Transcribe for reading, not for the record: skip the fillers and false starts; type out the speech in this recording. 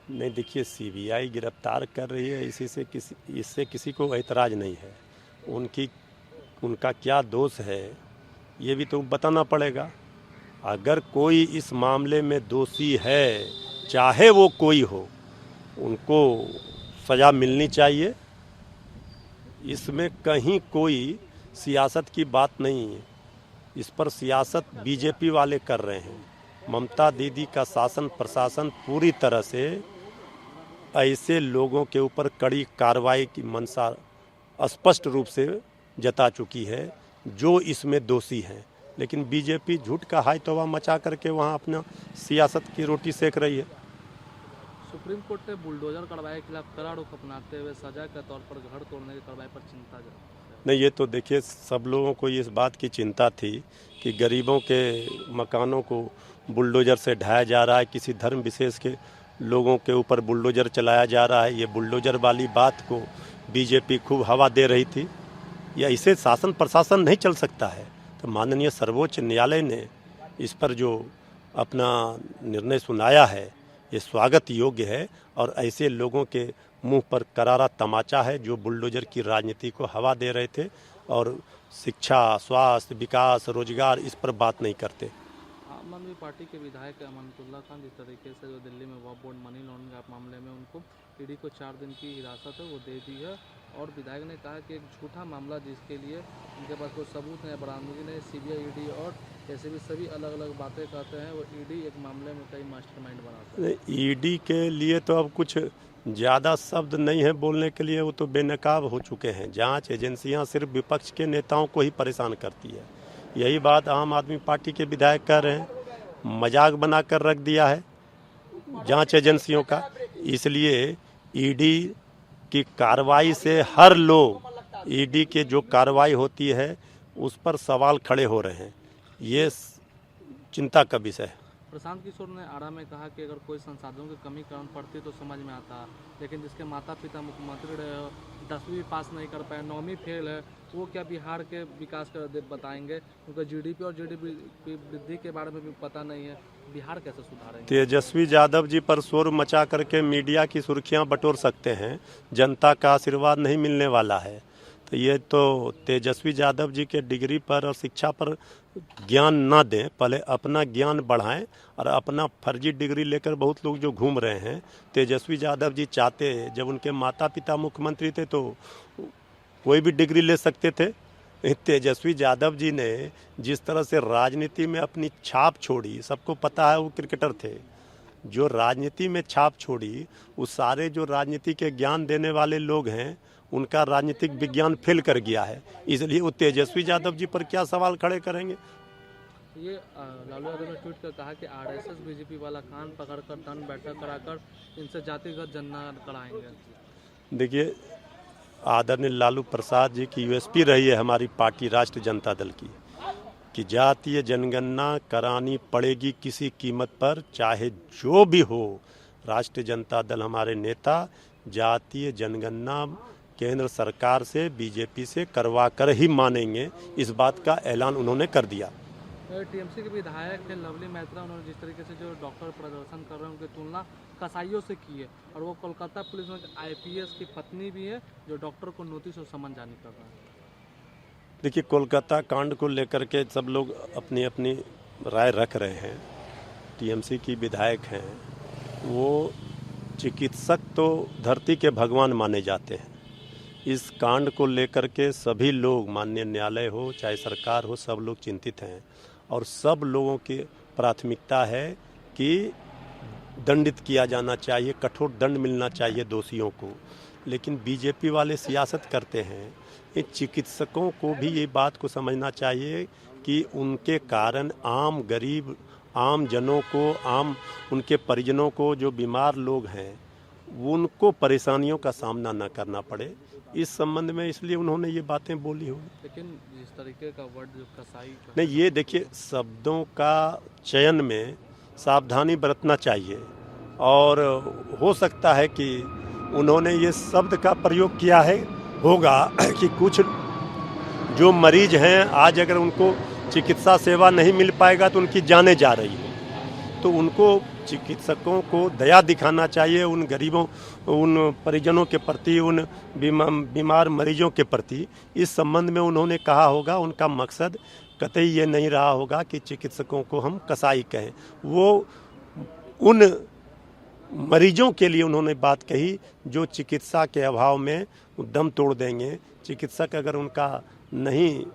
नहीं, देखिए सीबीआई गिरफ्तार कर रही है, इससे किसी को ऐतराज नहीं है। उनका क्या दोष है ये भी तो बताना पड़ेगा। अगर कोई इस मामले में दोषी है, चाहे वो कोई हो, उनको सज़ा मिलनी चाहिए। इसमें कहीं कोई सियासत की बात नहीं है। इस पर सियासत बीजेपी वाले कर रहे हैं। ममता दीदी का शासन प्रशासन पूरी तरह से ऐसे लोगों के ऊपर कड़ी कार्रवाई की मंशा स्पष्ट रूप से जता चुकी है जो इसमें दोषी हैं। लेकिन बीजेपी झूठ का हाय तौबा मचा करके वहाँ अपना सियासत की रोटी सेक रही है। सुप्रीम कोर्ट ने बुलडोजर कार्रवाई के खिलाफ कड़ा रुख अपनाते हुए सजा के तौर पर घर तोड़ने की कार्रवाई पर चिंता नहीं, ये तो देखिए सब लोगों को इस बात की चिंता थी कि गरीबों के मकानों को बुलडोजर से ढाया जा रहा है, किसी धर्म विशेष के लोगों के ऊपर बुलडोजर चलाया जा रहा है। ये बुलडोजर वाली बात को बीजेपी खूब हवा दे रही थी। या इसे शासन प्रशासन नहीं चल सकता है। तो माननीय सर्वोच्च न्यायालय ने इस पर जो अपना निर्णय सुनाया है ये स्वागत योग्य है और ऐसे लोगों के मुंह पर करारा तमाचा है जो बुलडोजर की राजनीति को हवा दे रहे थे और शिक्षा, स्वास्थ्य, विकास, रोजगार इस पर बात नहीं करते। आम आदमी पार्टी के विधायक अमानतुल्लाह खान जिस तरीके से जो दिल्ली में वक्फ बोर्ड मनी लॉन्ड्रिंग मामले में उनको ईडी को 4 दिन की हिरासत है वो दे दी है और विधायक ने कहा कि एक झूठा मामला जिसके लिए उनके पास कोई सबूत नहीं, बरामदगी नहीं, सीबीआई, ईडी और ऐसे भी सभी अलग अलग बातें कहते हैं, वो ईडी एक मामले में कई मास्टरमाइंड बनाता है। ईडी के लिए तो अब कुछ ज़्यादा शब्द नहीं है बोलने के लिए, वो तो बेनकाब हो चुके हैं। जांच एजेंसियां सिर्फ विपक्ष के नेताओं को ही परेशान करती है। यही बात आम आदमी पार्टी के विधायक कह रहे हैं। मजाक बनाकर रख दिया है जांच एजेंसियों का। इसलिए ईडी की कार्रवाई से हर लोग, ईडी के जो कार्रवाई होती है उस पर सवाल खड़े हो रहे हैं। ये चिंता का विषय है। प्रशांत किशोर ने आरा में कहा कि अगर कोई संसाधनों की कमी कारण पड़ती तो समझ में आता, लेकिन जिसके माता पिता मुख्यमंत्री रहे हो, 10वीं पास नहीं कर पाए, 9वीं फेल है, वो क्या बिहार के विकास कर बताएंगे? उनका जीडीपी और जीडीपी वृद्धि के बारे में भी पता नहीं है, बिहार कैसे सुधारेंगे? तेजस्वी यादव जी पर शोर मचा करके मीडिया की सुर्खियां बटोर सकते हैं, जनता का आशीर्वाद नहीं मिलने वाला है। तो ये तो तेजस्वी यादव जी के डिग्री पर और शिक्षा पर ज्ञान ना दें, पहले अपना ज्ञान बढ़ाएं और अपना फर्जी डिग्री लेकर बहुत लोग जो घूम रहे हैं। तेजस्वी यादव जी चाहते, जब उनके माता पिता मुख्यमंत्री थे तो कोई भी डिग्री ले सकते थे। तेजस्वी यादव जी ने जिस तरह से राजनीति में अपनी छाप छोड़ी, सबको पता है वो क्रिकेटर थे, जो राजनीति में छाप छोड़ी, उस सारे जो राजनीति के ज्ञान देने वाले लोग हैं उनका राजनीतिक विज्ञान फेल कर गया है। इसलिए वो तेजस्वी यादव जी पर क्या सवाल खड़े करेंगे? ये लालू यादव ने ट्वीट कर कहा कि आरएसएस बीजेपी वाला कान पकड़कर दंड बैठक कराकर इनसे जातिगत जनगणना कराएंगे। देखिए, आदरणीय लालू प्रसाद जी की यूएसपी रही है हमारी पार्टी राष्ट्रीय जनता दल की कि जातीय जनगणना करानी पड़ेगी किसी कीमत पर, चाहे जो भी हो। राष्ट्रीय जनता दल, हमारे नेता जातीय जनगणना केंद्र सरकार से, बीजेपी से करवा कर ही मानेंगे। इस बात का ऐलान उन्होंने कर दिया। टीएमसी के विधायक थे लवली मैत्रा, उन्होंने जिस तरीके से जो डॉक्टर प्रदर्शन कर रहे हैं उनकी तुलना कसाईयों से की है और वो कोलकाता पुलिस में आईपीएस की पत्नी भी है जो डॉक्टर को नोटिस और समन जारी कर रहा है। देखिए, कोलकाता कांड को लेकर के सब लोग अपनी अपनी राय रख रहे हैं। टीएमसी की विधायक हैं, वो चिकित्सक तो धरती के भगवान माने जाते हैं। इस कांड को लेकर के सभी लोग, माननीय न्यायालय हो चाहे सरकार हो, सब लोग चिंतित हैं और सब लोगों की प्राथमिकता है कि दंडित किया जाना चाहिए, कठोर दंड मिलना चाहिए दोषियों को। लेकिन बीजेपी वाले सियासत करते हैं। इन चिकित्सकों को भी ये बात को समझना चाहिए कि उनके कारण आम गरीब, आम जनों को, आम उनके परिजनों को, जो बीमार लोग हैं, उनको परेशानियों का सामना न करना पड़े। इस संबंध में इसलिए उन्होंने ये बातें बोली होगी। लेकिन जिस तरीके का वर्ड जो कसाई नहीं, ये देखिए, शब्दों का चयन में सावधानी बरतना चाहिए और हो सकता है कि उन्होंने ये शब्द का प्रयोग किया है होगा कि कुछ जो मरीज हैं आज अगर उनको चिकित्सा सेवा नहीं मिल पाएगा तो उनकी जानें जा रही है, तो उनको चिकित्सकों को दया दिखाना चाहिए उन गरीबों, उन परिजनों के प्रति, उन बीमार मरीजों के प्रति। इस संबंध में उन्होंने कहा होगा, उनका मकसद कतई ये नहीं रहा होगा कि चिकित्सकों को हम कसाई कहें। वो उन मरीजों के लिए उन्होंने बात कही जो चिकित्सा के अभाव में दम तोड़ देंगे। चिकित्सक अगर उनका नहीं